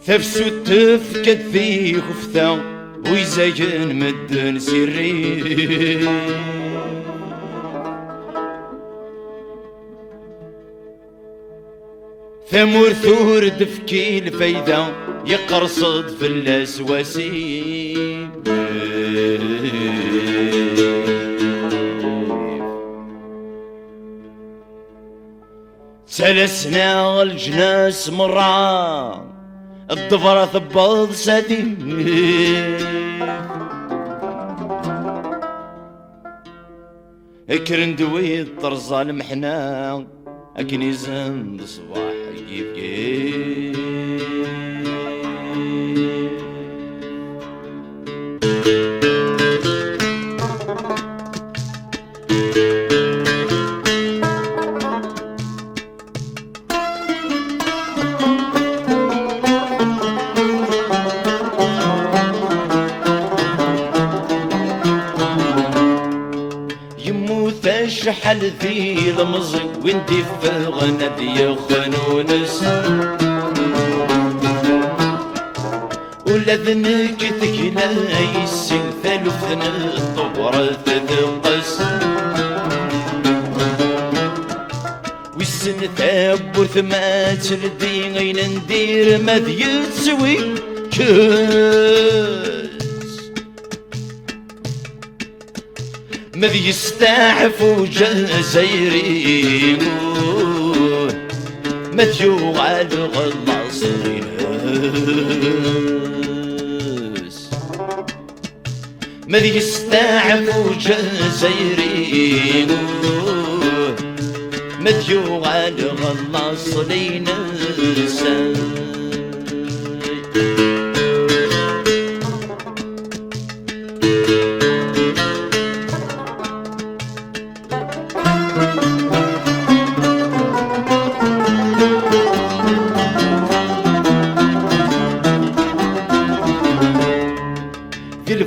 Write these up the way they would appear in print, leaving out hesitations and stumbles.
ثفسو تفكد في خفتا ويزين مدن سري ثمور ثور دفكي الفايدة يقرصد في الاسواسي سلسنا الجناس مرة الضفرة ثبض سدي كرندوي الطرزة المحنا أكني زند صباح يجيب شحال في المزق وانتي في غنادي خنونس ولا ذنك تكلا يسين ثالثنا الطورة تدقس والسن ثابور ثمات لدي ندير ما يتسوي مذ يستعفو جزايري مذ يغال غلاصري ناس مذ يستعفو جزايري مذ يغال غلاصري ناس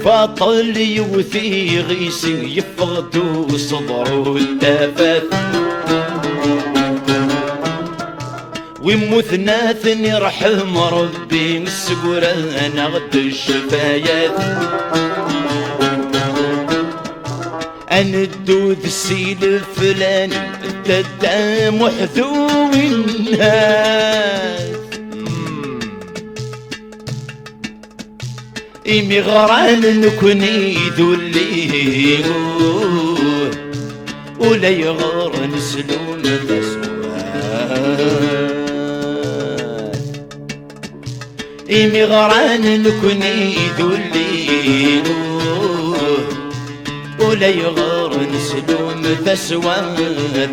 الباطل يوثي غيسي يفقدو صدرو التافات ويموت ناثن يرحم ربي السقران غد الشفايات أندو السيل الفلاني التدام وحذو الناس إيمي غران نكوني ذولي ولا يغار نسلون الأسوات إيمي غران نكوني ذولي ولا يغار نسلون الأسوات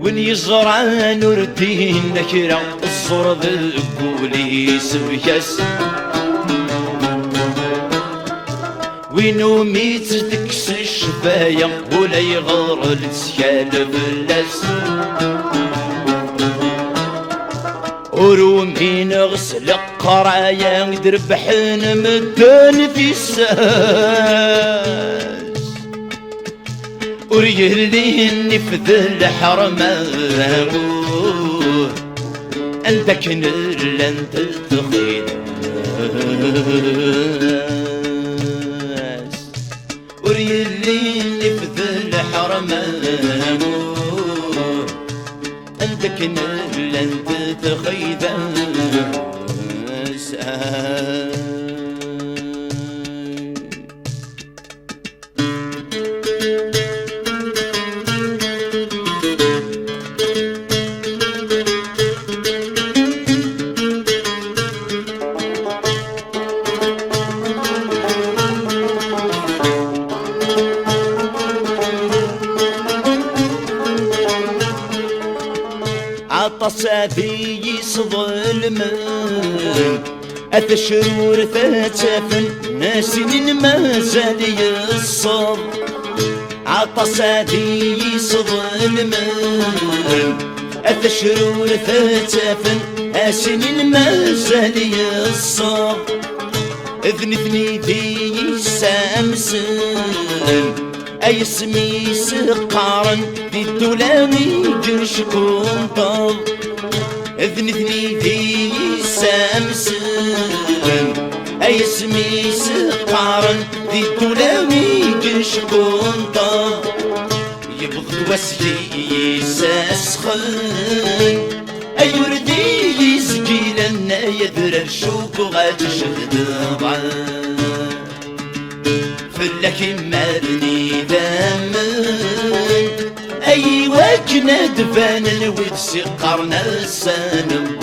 وين يزرع نوردين نكرا الصور ذقولي سبياس وينو ميت تكس الشفايا ولا يغار السيال بلاس ورومين غسل قرايا دربحن مدن في الساس وريهليني في ذا الحرمان عندك نر انت تخيل وريهليني في ذا الحرمان عندك نر انت تخيل عطس في يصظلم الشرور ثاتفن ناسين ما زال يصب عطس في يصظلم الشرور فتافن سنين مازال يصاب اذنثني ذي سامسن اي اسمي سقارن ذي الدولامي جرشكم طاب اذنثني ذي سامسن اي اسمي سقارن ذي الدولامي جرشكم طاب يبغض وسجي ساسخن اي وردي يسجي لنا يذر الشوك وغاجش خدبعا فلك مارني دامن اي وجنا دفان الود سقرنا السنم